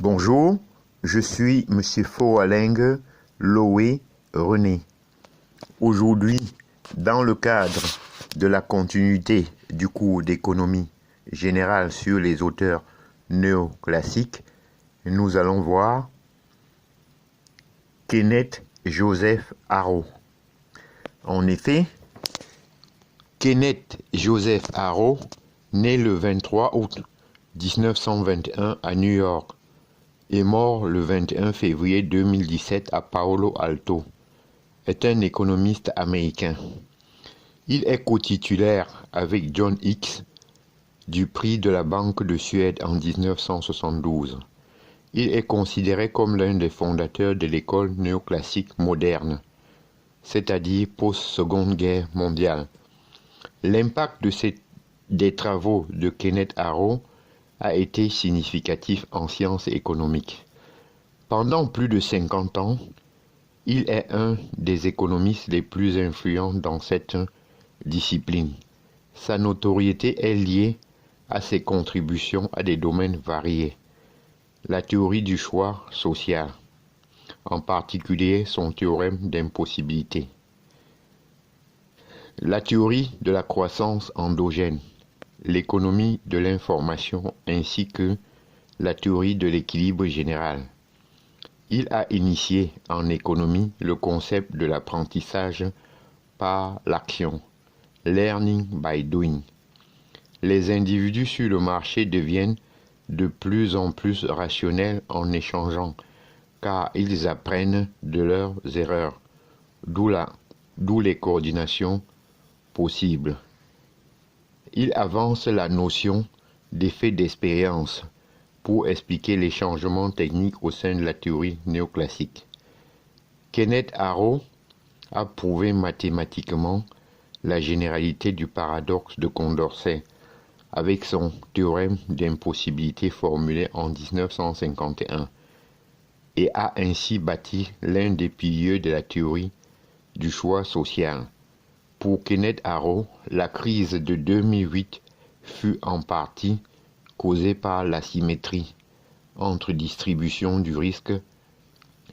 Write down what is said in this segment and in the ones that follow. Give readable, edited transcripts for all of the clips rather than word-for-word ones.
Bonjour, je suis Monsieur Foalingue Loé René. Aujourd'hui, dans le cadre de la continuité du cours d'économie générale sur les auteurs néoclassiques, nous allons voir Kenneth Joseph Arrow. En effet, Kenneth Joseph Arrow, né le 23 août 1921 à New York, est mort le 21 février 2017 à Palo Alto, est un économiste américain. Il est co-titulaire avec John Hicks du prix de la Banque de Suède en 1972. Il est considéré comme l'un des fondateurs de l'école néoclassique moderne, c'est-à-dire post-Seconde Guerre mondiale. L'impact des travaux de Kenneth Arrow a été significatif en sciences économiques. Pendant plus de 50 ans, il est un des économistes les plus influents dans cette discipline. Sa notoriété est liée à ses contributions à des domaines variés. La théorie du choix social, en particulier son théorème d'impossibilité. La théorie de la croissance endogène, l'économie de l'information ainsi que la théorie de l'équilibre général. Il a initié en économie le concept de l'apprentissage par l'action, learning by doing. Les individus sur le marché deviennent de plus en plus rationnels en échangeant, car ils apprennent de leurs erreurs, d'où les coordinations possibles. Il avance la notion d'effet d'expérience pour expliquer les changements techniques au sein de la théorie néoclassique. Kenneth Arrow a prouvé mathématiquement la généralité du paradoxe de Condorcet avec son théorème d'impossibilité formulé en 1951 et a ainsi bâti l'un des piliers de la théorie du choix social. Pour Kenneth Arrow, la crise de 2008 fut en partie causée par l'asymétrie entre distribution du risque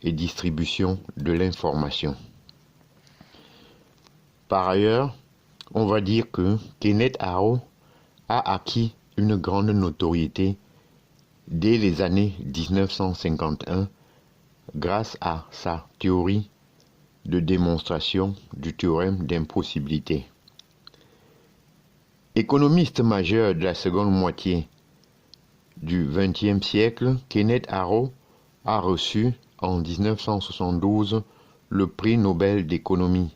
et distribution de l'information. Par ailleurs, on va dire que Kenneth Arrow a acquis une grande notoriété dès les années 1951 grâce à sa théorie de démonstration du théorème d'impossibilité. Économiste majeur de la seconde moitié du XXe siècle, Kenneth Arrow a reçu en 1972 le prix Nobel d'économie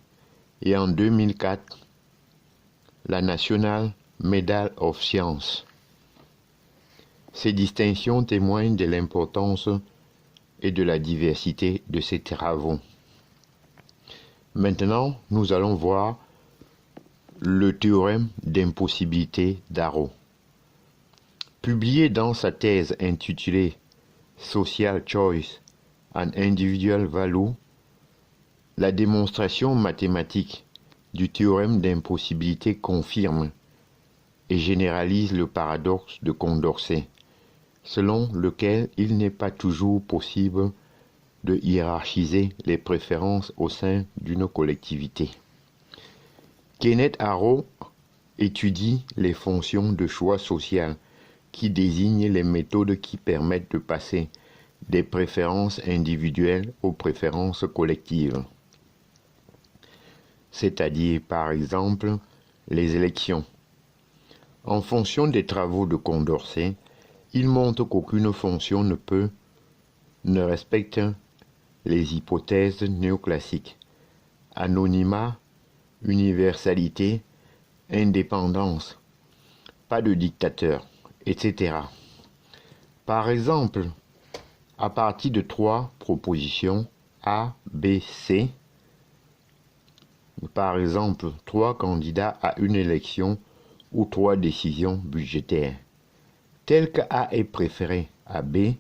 et en 2004 la National Medal of Science. Ces distinctions témoignent de l'importance et de la diversité de ses travaux. Maintenant, nous allons voir le théorème d'impossibilité d'Arrow. Publié dans sa thèse intitulée Social Choice and Individual Value, la démonstration mathématique du théorème d'impossibilité confirme et généralise le paradoxe de Condorcet, selon lequel il n'est pas toujours possible de hiérarchiser les préférences au sein d'une collectivité. Kenneth Arrow étudie les fonctions de choix social qui désignent les méthodes qui permettent de passer des préférences individuelles aux préférences collectives, c'est-à-dire par exemple les élections. En fonction des travaux de Condorcet, il montre qu'aucune fonction ne respecte les hypothèses néoclassiques, anonymat, universalité, indépendance, pas de dictateur, etc. Par exemple, à partir de 3 propositions A, B, C, par exemple 3 candidats à une élection ou 3 décisions budgétaires, tel que A est préféré à B,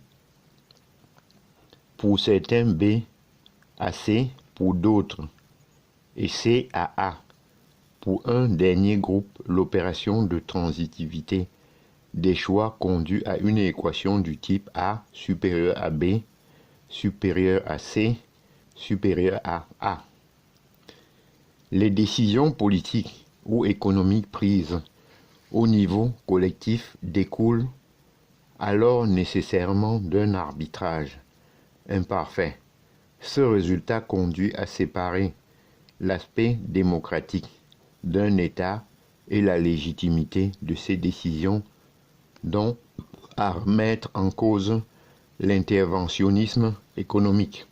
pour certains B à C, pour d'autres, et C à A. Pour un dernier groupe, l'opération de transitivité des choix conduit à une équation du type A supérieur à B supérieur à C supérieur à A. Les décisions politiques ou économiques prises au niveau collectif découlent alors nécessairement d'un arbitrage imparfait. Ce résultat conduit à séparer l'aspect démocratique d'un État et la légitimité de ses décisions, dont à remettre en cause l'interventionnisme économique.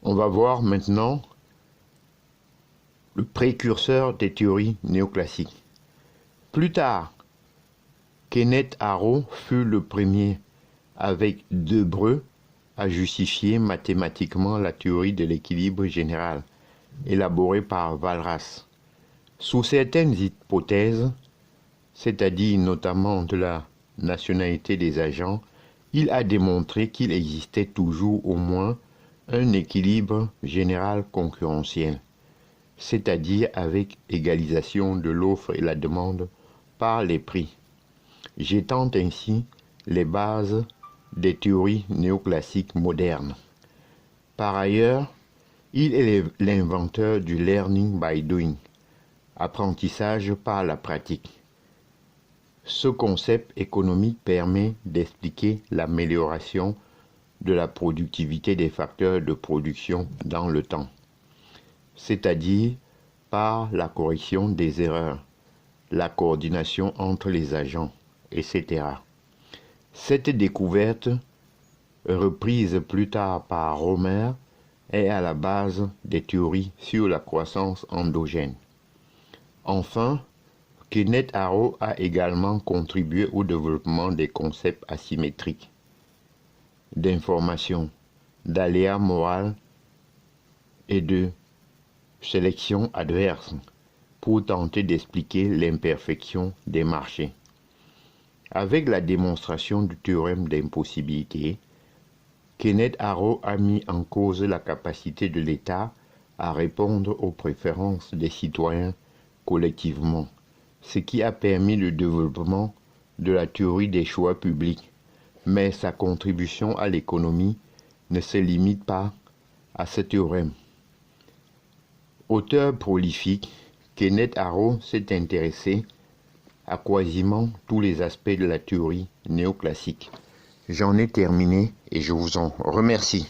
On va voir maintenant le précurseur des théories néoclassiques. Plus tard, Kenneth Arrow fut le premier, avec Debreu, à justifier mathématiquement la théorie de l'équilibre général, élaborée par Walras. Sous certaines hypothèses, c'est-à-dire notamment de la nationalité des agents, il a démontré qu'il existait toujours au moins un équilibre général concurrentiel, c'est-à-dire avec égalisation de l'offre et la demande par les prix, jetant ainsi les bases des théories néoclassiques modernes. Par ailleurs, il est l'inventeur du learning by doing, apprentissage par la pratique. Ce concept économique permet d'expliquer l'amélioration de la productivité des facteurs de production dans le temps, c'est-à-dire par la correction des erreurs, la coordination entre les agents, etc. Cette découverte, reprise plus tard par Romer, est à la base des théories sur la croissance endogène. Enfin, Kenneth Arrow a également contribué au développement des concepts asymétriques, d'information, d'aléa moral et de sélection adverse pour tenter d'expliquer l'imperfection des marchés. Avec la démonstration du théorème d'impossibilité, Kenneth Arrow a mis en cause la capacité de l'État à répondre aux préférences des citoyens collectivement, ce qui a permis le développement de la théorie des choix publics. Mais sa contribution à l'économie ne se limite pas à ce théorème. Auteur prolifique, Kenneth Arrow s'est intéressé à quasiment tous les aspects de la théorie néoclassique. J'en ai terminé et je vous en remercie.